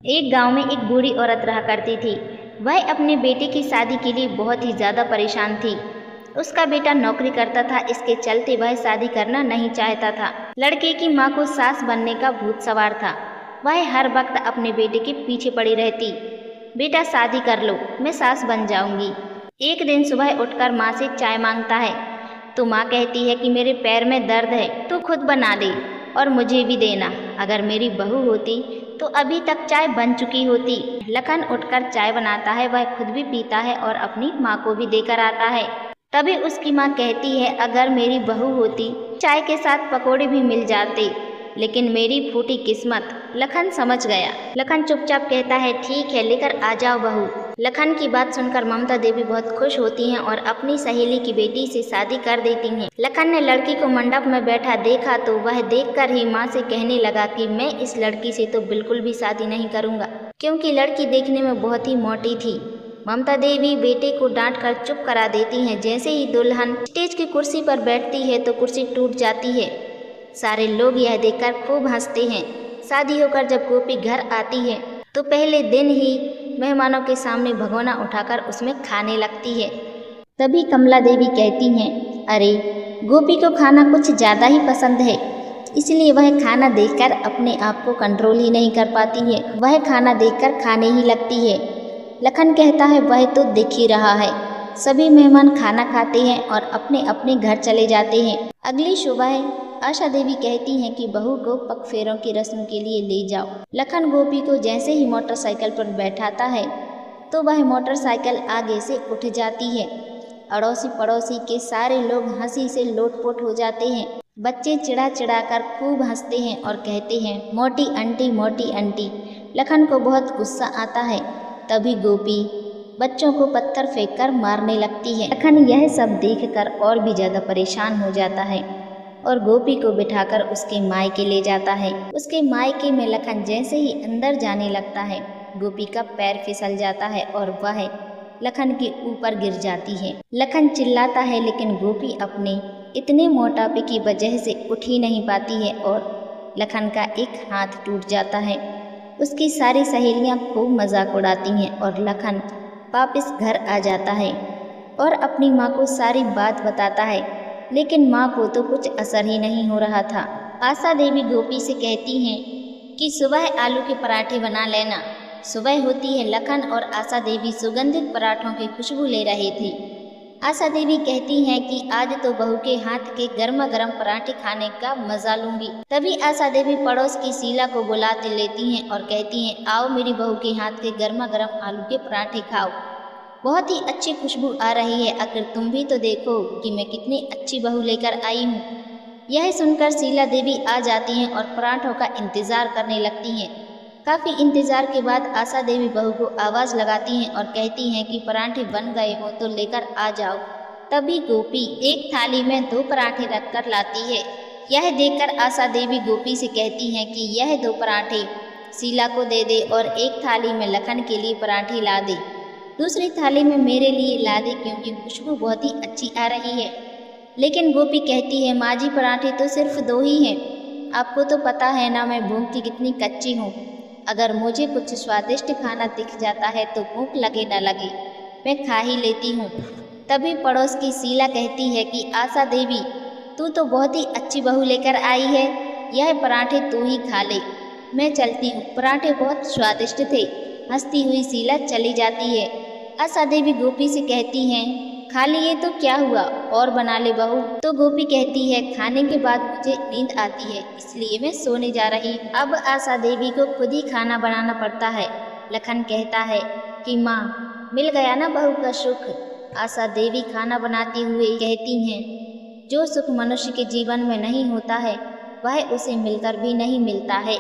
एक गांव में एक बूढ़ी औरत रहा करती थी। वह अपने बेटे की शादी के लिए बहुत ही ज़्यादा परेशान थी। उसका बेटा नौकरी करता था, इसके चलते वह शादी करना नहीं चाहता था। लड़के की माँ को सास बनने का भूत सवार था। वह हर वक्त अपने बेटे के पीछे पड़ी रहती। बेटा शादी कर लो, मैं सास बन जाऊंगी। एक दिन सुबह उठकर माँ से चाय मांगता है तो माँ कहती है कि मेरे पैर में दर्द है, तू खुद बना ले और मुझे भी देना। अगर मेरी बहू होती तो अभी तक चाय बन चुकी होती। लखन उठकर चाय बनाता है, वह खुद भी पीता है और अपनी माँ को भी देकर आता है। तभी उसकी माँ कहती है, अगर मेरी बहू होती चाय के साथ पकोड़े भी मिल जाते, लेकिन मेरी फूटी किस्मत। लखन समझ गया। लखन चुपचाप कहता है, ठीक है, लेकर आ जाओ बहू। लखन की बात सुनकर ममता देवी बहुत खुश होती हैं और अपनी सहेली की बेटी से शादी कर देती हैं। लखन ने लड़की को मंडप में बैठा देखा तो वह देखकर ही माँ से कहने लगा कि मैं इस लड़की से तो बिल्कुल भी शादी नहीं करूँगा, क्योंकि लड़की देखने में बहुत ही मोटी थी। ममता देवी बेटे को डांट कर चुप करा देती हैं। जैसे ही दुल्हन स्टेज की कुर्सी पर बैठती है तो कुर्सी टूट जाती है। सारे लोग यह देखकर खूब हंसते हैं। शादी होकर जब गोपी घर आती है तो पहले दिन ही मेहमानों के सामने भगोना उठाकर उसमें खाने लगती है। तभी कमला देवी कहती हैं, अरे गोपी को खाना कुछ ज़्यादा ही पसंद है, इसलिए वह खाना देखकर अपने आप को कंट्रोल ही नहीं कर पाती है। वह खाना देखकर खाने ही लगती है। लखन कहता है, वह तो दिख ही रहा है। सभी मेहमान खाना खाते हैं और अपने अपने घर चले जाते हैं। अगली सुबह आशा देवी कहती हैं कि बहू को पगफेरों की रस्म के लिए ले जाओ। लखन गोपी को जैसे ही मोटरसाइकिल पर बैठाता है तो वह मोटरसाइकिल आगे से उठ जाती है। अड़ोसी पड़ोसी के सारे लोग हंसी से लोटपोट हो जाते हैं। बच्चे चिढ़ा चिढ़ा कर खूब हंसते हैं और कहते हैं, मोटी आंटी, मोटी आंटी। लखन को बहुत गुस्सा आता है। तभी गोपी बच्चों को पत्थर फेंककर मारने लगती है। लखन यह सब देखकर और भी ज़्यादा परेशान हो जाता है और गोपी को बिठाकर उसके मायके ले जाता है। उसके मायके में लखन जैसे ही अंदर जाने लगता है, गोपी का पैर फिसल जाता है और वह लखन के ऊपर गिर जाती है। लखन चिल्लाता है, लेकिन गोपी अपने इतने मोटापे की वजह से उठ ही नहीं पाती है और लखन का एक हाथ टूट जाता है। उसकी सारी सहेलियां खूब मजाक उड़ाती हैं और लखन वापस घर आ जाता है और अपनी माँ को सारी बात बताता है, लेकिन माँ को तो कुछ असर ही नहीं हो रहा था। आशा देवी गोपी से कहती हैं कि सुबह आलू के पराठे बना लेना। सुबह होती है, लखन और आशा देवी सुगंधित पराठों की खुशबू ले रहे थे। आशा देवी कहती हैं कि आज तो बहू के हाथ के गर्मा गर्म पराठे खाने का मजा लूंगी। तभी आशा देवी पड़ोस की शीला को बुलाते लेती हैं और कहती हैं, आओ मेरी बहू के हाथ के गर्मा गर्म आलू के पराठे खाओ, बहुत ही अच्छी खुशबू आ रही है। आखिर तुम भी तो देखो कि मैं कितनी अच्छी बहू लेकर आई हूँ। यह सुनकर शीला देवी आ जाती हैं और पराठों का इंतजार करने लगती हैं। काफ़ी इंतजार के बाद आशा देवी बहू को आवाज़ लगाती हैं और कहती हैं कि पराठे बन गए हो तो लेकर आ जाओ। तभी गोपी एक थाली में 2 पराठे रखकर लाती है। यह देखकर आशा देवी गोपी से कहती हैं कि यह 2 पराठे शीला को दे दे और एक थाली में लखन के लिए पराठे ला दे, दूसरी थाली में मेरे लिए ला दे, क्योंकि खुशबू बहुत ही अच्छी आ रही है। लेकिन गोपी कहती है, माँ जी पराठे तो सिर्फ 2 ही हैं, आपको तो पता है ना मैं भूख की कितनी कच्ची हूँ। अगर मुझे कुछ स्वादिष्ट खाना दिख जाता है तो भूख लगे न लगे मैं खा ही लेती हूँ। तभी पड़ोस की शीला कहती है कि आशा देवी तू तो बहुत ही अच्छी बहू लेकर आई है, यह पराठे तू ही खा ले, मैं चलती हूँ, पराठे बहुत स्वादिष्ट थे। हंसती हुई शीला चली जाती है। आशा देवी गोपी से कहती हैं, खा लिए तो क्या हुआ, और बना ले बहू। तो गोपी कहती है, खाने के बाद मुझे नींद आती है, इसलिए मैं सोने जा रही हूँ। अब आशा देवी को खुद ही खाना बनाना पड़ता है। लखन कहता है कि माँ मिल गया ना बहू का सुख। आशा देवी खाना बनाते हुए कहती हैं, जो सुख मनुष्य के जीवन में नहीं होता है वह उसे मिलकर भी नहीं मिलता है।